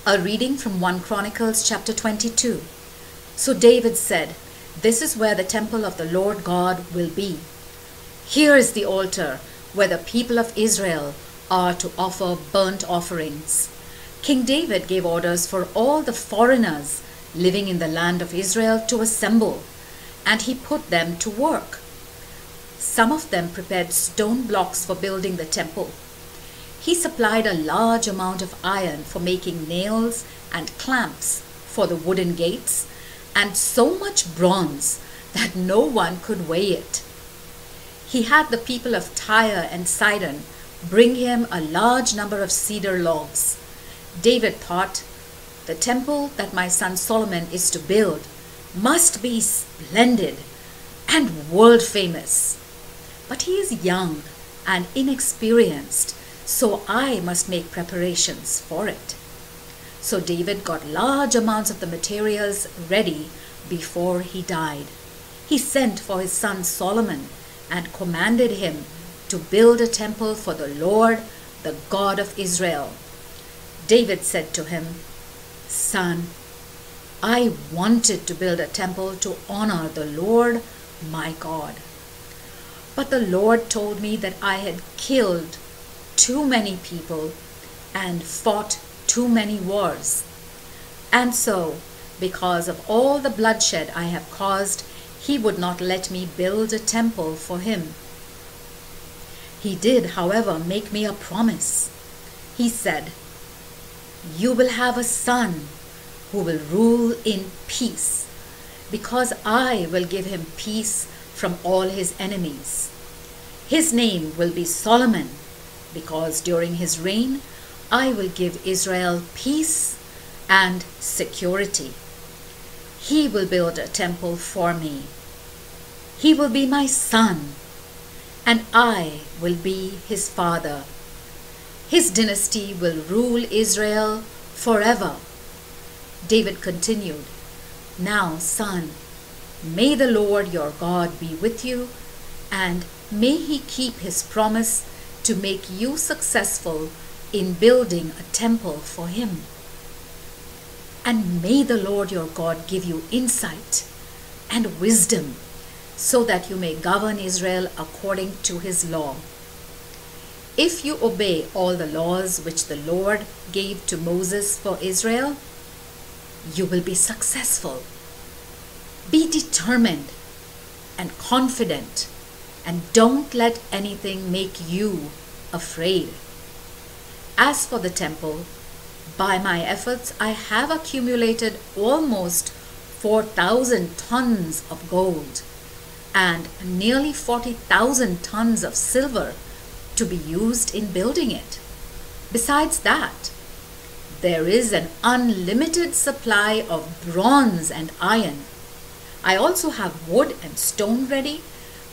A reading from 1 Chronicles chapter 22. So David said, "This is where the temple of the Lord God will be. Here is the altar where the people of Israel are to offer burnt offerings." King David gave orders for all the foreigners living in the land of Israel to assemble, and he put them to work. Some of them prepared stone blocks for building the temple. He supplied a large amount of iron for making nails and clamps for the wooden gates, and so much bronze that no one could weigh it. He had the people of Tyre and Sidon bring him a large number of cedar logs. David thought, "The temple that my son Solomon is to build must be splendid and world famous. But he is young and inexperienced, so I must make preparations for it." So David got large amounts of the materials ready before he died. He sent for his son Solomon and commanded him to build a temple for the Lord, the God of Israel. David said to him, "Son, I wanted to build a temple to honor the Lord my God. But the Lord told me that I had killed too many people and fought too many wars. And so, because of all the bloodshed I have caused, he would not let me build a temple for him. He did, however, make me a promise. He said, 'You will have a son who will rule in peace, because I will give him peace from all his enemies. His name will be Solomon, because during his reign I will give Israel peace and security. He will build a temple for me. He will be my son, and I will be his father. His dynasty will rule Israel forever.'" David continued, "Now, son, may the Lord your God be with you, and may he keep his promise to make you successful in building a temple for him. And may the Lord your God give you insight and wisdom so that you may govern Israel according to his law. If you obey all the laws which the Lord gave to Moses for Israel, you will be successful. Be determined and confident, and don't let anything make you afraid. As for the temple, by my efforts I have accumulated almost 4,000 tons of gold and nearly 40,000 tons of silver to be used in building it. Besides that, there is an unlimited supply of bronze and iron. I also have wood and stone ready,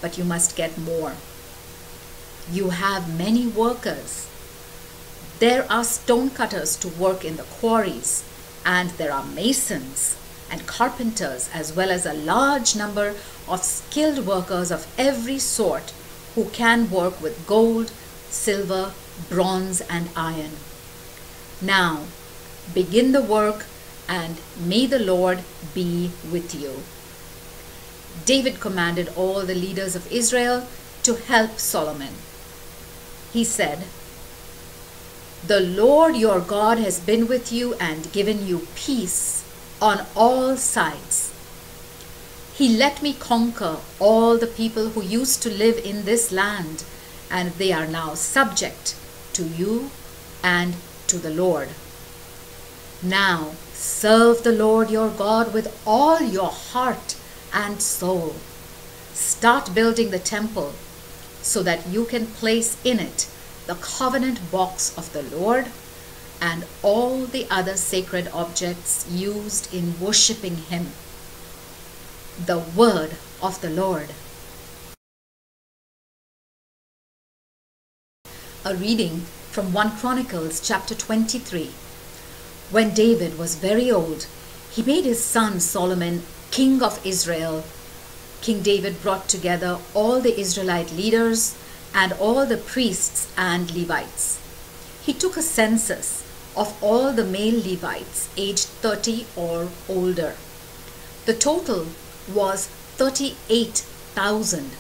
but you must get more. You have many workers. There are stone cutters to work in the quarries, and there are masons and carpenters, as well as a large number of skilled workers of every sort who can work with gold, silver, bronze, and iron. Now, begin the work, and may the Lord be with you." David commanded all the leaders of Israel to help Solomon. He said, "The Lord your God has been with you and given you peace on all sides. He let me conquer all the people who used to live in this land, and they are now subject to you and to the Lord. Now serve the Lord your God with all your heart and soul. Start building the temple so that you can place in it the covenant box of the Lord and all the other sacred objects used in worshiping him." The word of the Lord. A reading from 1 Chronicles chapter 23. When David was very old, he made his son Solomon king of Israel. King David brought together all the Israelite leaders and all the priests and Levites. He took a census of all the male Levites aged 30 or older. The total was 38,000.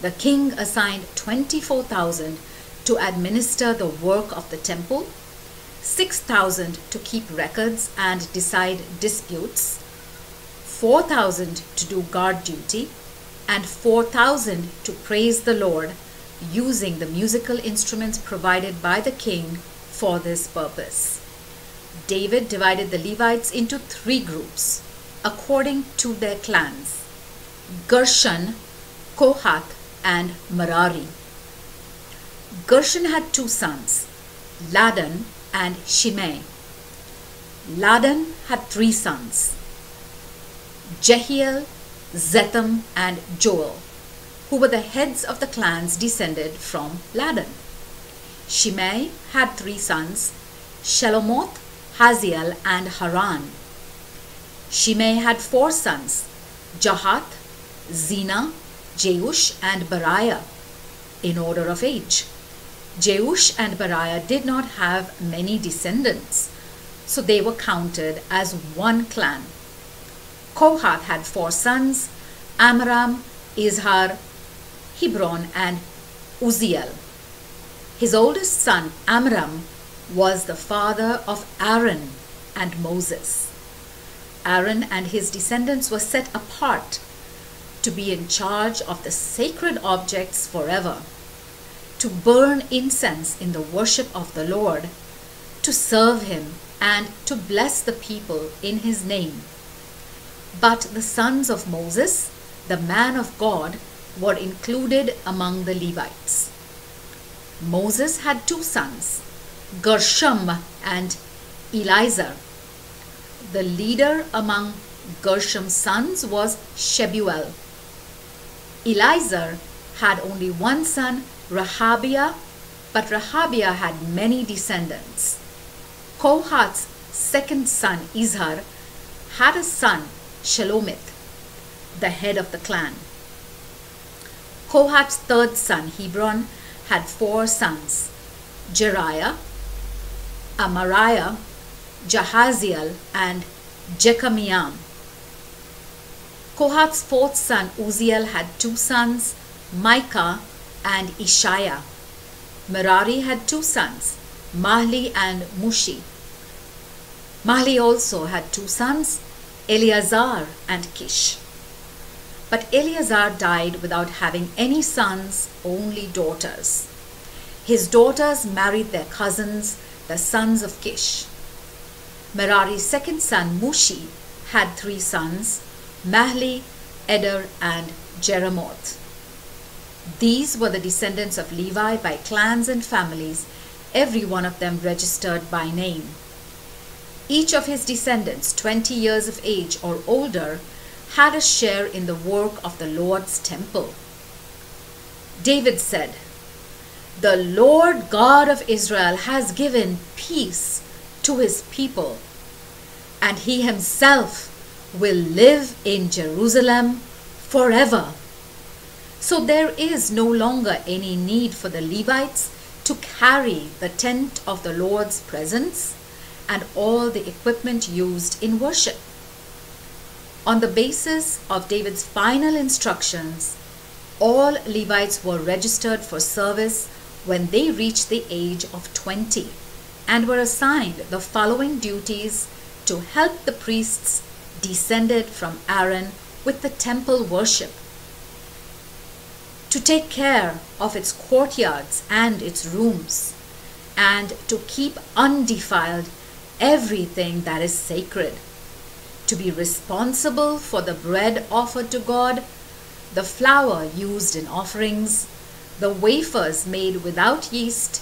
The king assigned 24,000 to administer the work of the temple, 6,000 to keep records and decide disputes, 4,000 to do guard duty, and 4,000 to praise the Lord using the musical instruments provided by the king for this purpose. David divided the Levites into 3 groups according to their clans: Gershon, Kohath, and Merari. Gershon had 2 sons, Ladan and Shimei. Ladan had 3 sons, Jehiel, Zetham, and Joel, who were the heads of the clans descended from Ladan. Shimei had 3 sons, Shelomoth, Haziel, and Haran. Shimei had 4 sons, Jahath, Zina, Jeush, and Beriah, in order of age. Jeush and Beriah did not have many descendants, so they were counted as one clan. Kohath had 4 sons, Amram, Izhar, Hebron, and Uzziel. His oldest son, Amram, was the father of Aaron and Moses. Aaron and his descendants were set apart to be in charge of the sacred objects forever, to burn incense in the worship of the Lord, to serve him, and to bless the people in his name. But the sons of Moses, the man of God, were included among the Levites. Moses had 2 sons, Gershom and Eliezer. The leader among Gershom's sons was Shebuel. Eliezer had only 1 son, Rehabiah, but Rehabiah had many descendants. Kohath's 2nd son, Izhar, had a son, Shelomith, the head of the clan. Kohath's 3rd son, Hebron, had 4 sons, Jeriah, Amariah, Jahaziel, and Jekameam. Kohath's 4th son, Uzziel, had 2 sons, Micah and Ishiah. Merari had 2 sons, Mahli and Mushi. Mahli also had 2 sons, Eleazar and Kish. But Eleazar died without having any sons, only daughters. His daughters married their cousins, the sons of Kish. Merari's 2nd son, Mushi, had 3 sons, Mahli, Eder, and Jeremoth. These were the descendants of Levi by clans and families, every one of them registered by name. Each of his descendants, 20 years of age or older, had a share in the work of the Lord's temple. David said, "The Lord God of Israel has given peace to his people, and he himself will live in Jerusalem forever." So there is no longer any need for the Levites to carry the tent of the Lord's presence and all the equipment used in worship. On the basis of David's final instructions, all Levites were registered for service when they reached the age of 20 and were assigned the following duties to help the priests descended from Aaron with the temple worship: to take care of its courtyards and its rooms, and to keep undefiled everything that is sacred, to be responsible for the bread offered to God, the flour used in offerings, the wafers made without yeast,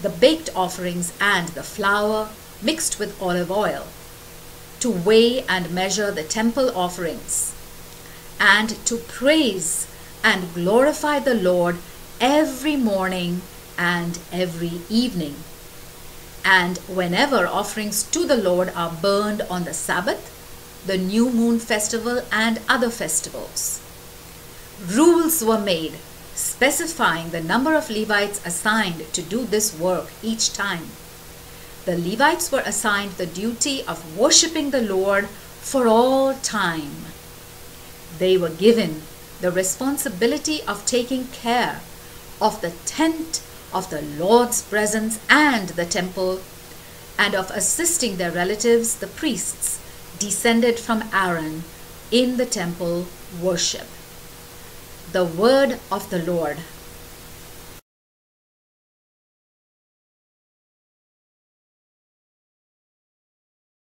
the baked offerings, and the flour mixed with olive oil, to weigh and measure the temple offerings, and to praise and glorify the Lord every morning and every evening, and whenever offerings to the Lord are burned on the Sabbath, the new moon festival, and other festivals. Rules were made specifying the number of Levites assigned to do this work each time. the Levites were assigned the duty of worshiping the Lord for all time. They were given the responsibility of taking care of the tent of the Lord's presence and the temple, and of assisting their relatives, the priests, descended from Aaron, in the temple worship. The word of the Lord.